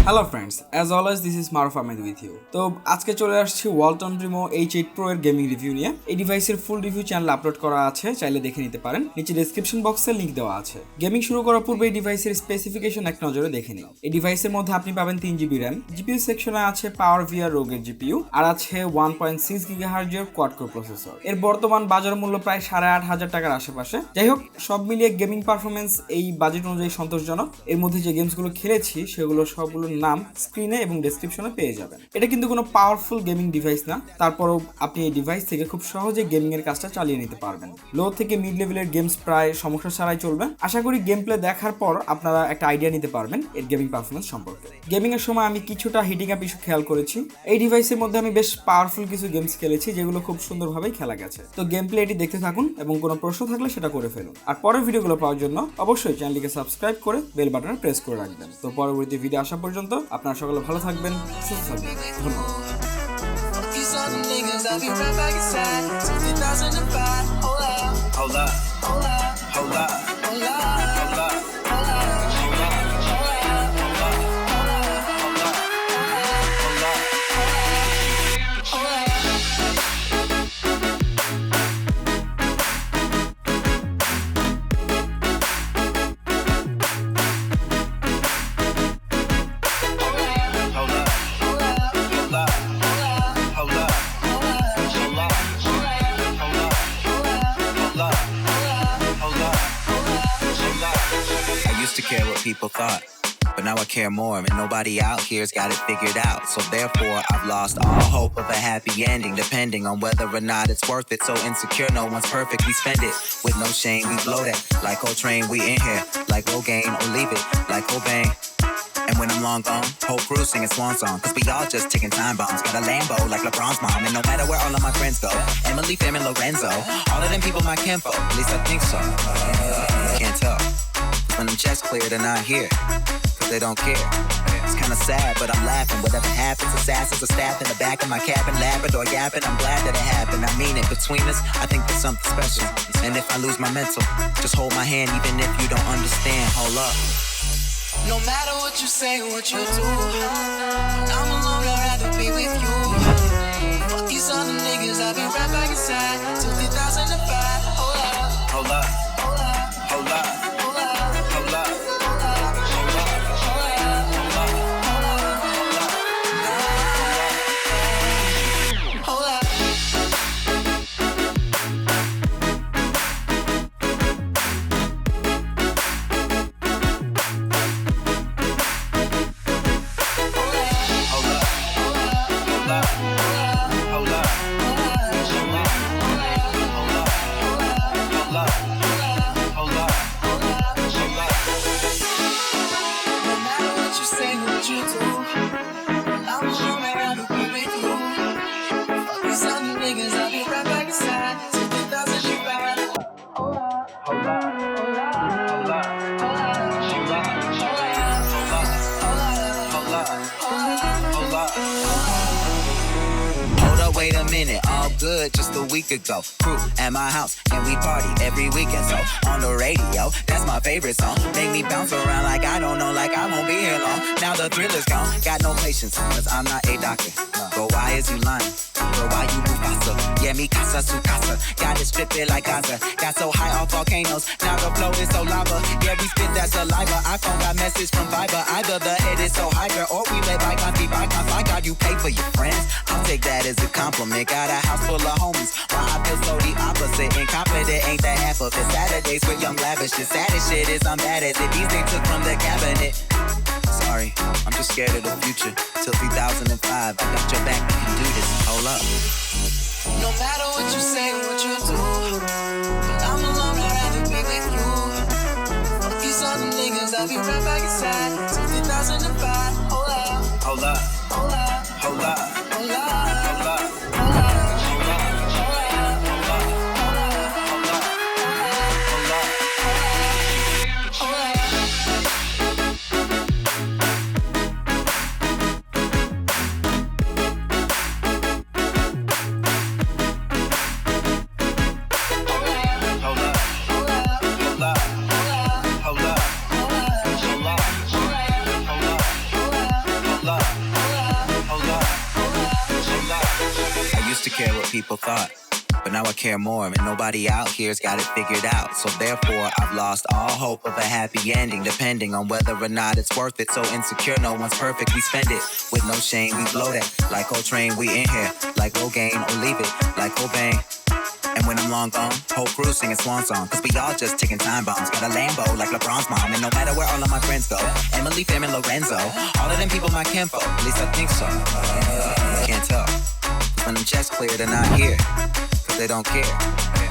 Hello friends, as always this is Maruf Ahmed with you. তো আজকে চলে আসছি ওয়ালটন প্রিমো H8 Pro এর গেমিং রিভিউ নিয়ে। এই ডিভাইসের ফুল রিভিউ চ্যানেল আপলোড করা আছে, চাইলে দেখে নিতে পারেন। নিচে ডেসক্রিপশন বক্সে লিংক দেওয়া আছে। গেমিং শুরু করার পূর্বে এই ডিভাইসের স্পেসিফিকেশন এক নজরে দেখে নিন। এই ডিভাইসের মধ্যে আপনি পাবেন 3GB র্যাম, জিপিইউ সেকশনে আছে পাওয়ার ভিআর রোগের জিপিইউ, আর আছে 1.6 GHz এর কোয়াড কোর প্রসেসর। এর বর্তমান বাজার মূল্য প্রায় 8,500 টাকার আশেপাশে। যাই হোক, সব মিলিয়ে গেমিং পারফরমেন্স এই বাজেট অনুযায়ী সন্তোষজনক। এর মধ্যে যে গেমসগুলো খেলেছি সেগুলো সবগুলোর নাম স্ক্রিনে এবং ডেসক্রিপশনে পেয়ে যাবেন। এটা কিন্তু কোনো পাওয়ারফুল গেমিং ডিভাইস না, তারপরেও আপনি এই ডিভাইস থেকে খুব সহজে গেমিং এর কাজটা চালিয়ে নিতে পারবেন। লো থেকে মিড লেভেলের গেমস প্রায় সমস্যা ছাড়াই চলবে। আশা করি গেম প্লে দেখার পর আপনারা একটা আইডিয়া নিতে পারবেন এর গেমিং পারফরমেন্স সম্পর্কে। গেমিং এর সময় আমি কিছুটা হিটিং আপ ইস্যু খেয়াল করেছি। এই ডিভাইসের মধ্যে আমি বেশ পাওয়ারফুল কিছু গেমস খেলেছি যেগুলো খুব সুন্দরভাবেই খেলা গেছে। তো গেম প্লে এটি দেখতে থাকুন এবং কোনো প্রশ্ন থাকলে সেটা করে ফেলুন। আর পরের ভিডিওগুলো পাওয়ার জন্য অবশ্যই চ্যানেলটিকে সাবস্ক্রাইব করে বেল বাটনে প্রেস করে রাখবেন। তো পরবর্তী ভিডিও আসা পর্যন্ত আপনারা সকলে ভালো থাকবেন, সুস্থ থাকবেন। ধন্যবাদ। These other niggas, I'll be right back inside. Since 2005, hold up, hold up, hold up, hold up, hold up, hold up, hold up, hold up, to care what people thought, but now I care more, and nobody out here's got it figured out. So therefore I've lost all hope of a happy ending, depending on whether or not it's worth it. So insecure, no one's perfect, we spend it with no shame, we blow that like Coltrane. We in here like Rogaine, or leave it like Cobain. And when I'm long gone, whole crew singing swan song, cause we all just ticking time bombs. Got a Lambo like LeBron's mom, and no matter where all of my friends go, Emily, Fam, and Lorenzo, all of them people my kinfolk, at least I think so. Can't tell, when them checks clear, they're not here, cause they don't care. It's kinda sad, but I'm laughing. Whatever happens, assassins are stabbed in the back of my cabin, Labrador yapping. I'm glad that it happened. I mean it, between us, I think there's something special. And if I lose my mental, just hold my hand, even if you don't understand. Hold up. No matter what you say, what you do, when I'm alone, I'd rather be with you. Fuck these other niggas, I'll be right back inside. Till 2005, hold up, hold up, hold up, hold up. Wait a minute, all good just a week ago. Crew at my house and we party every weekend. So on the radio, that's my favorite song. Make me bounce around like I don't know, like I won't be here long. Now the thrill is gone, got no patience, cause I'm not a doctor. But why is you lying? But why you move faster? Yeah, me casa su casa. Got it stripped it like Gaza. Got so high off volcanoes, now the flow is so lava. Yeah, we spit that saliva. iPhone got message from Viber. Either the head is so hyper, or we let bygones be bygones. Like God, you pay for your friends. I'll take that as a compliment. Got a house full of homies, while I feel so the opposite. Incompetent ain't the half of it. Saturdays with young lavish. The saddest shit is I'm bad at it. These they took from the cabinet. Sorry, I'm just scared of the future. Till 2005, I got your back, we can do this. Hold up. No matter what you say, what you do, when I'm alone, I'd rather be with you. Fuck these other niggas, I'll be right back inside. Till 2005, hold up, hold up, hold up, hold up, hold up, hold up. care what people thought. But now I care more, and nobody out here's got it figured out. So therefore, I've lost all hope of a happy ending, depending on whether or not it's worth it. So insecure, no one's perfect, we spend it with no shame, we blow that. Like Coltrane, we in here, like Rogaine, or leave it, like Cobain. And when I'm long gone, whole crew singing swan song. Cause we all just ticking time bombs. Got a Lambo like LeBron's mom. And no matter where all of my friends go, Emily, Fam, and Lorenzo, all of them people my kinfolk, at least I think so. Can't tell, cause when them checks clear, they're not here, cause they don't care.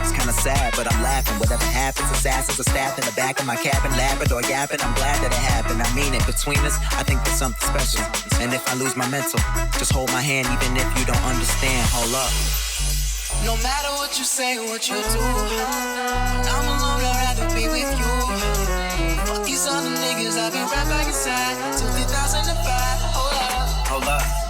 It's kinda sad, but I'm laughing. Whatever happens, assassins are stabbed in the back of my cabin, Labrador yapping. I'm glad that it happened. I mean it, between us, I think there's something special. And if I lose my mental, just hold my hand even if you don't understand. Hold up. No matter what you say, what you do, when I'm alone, I'd rather be with you. Fuck these other niggas, I'll be right back inside till 2005. Hold up.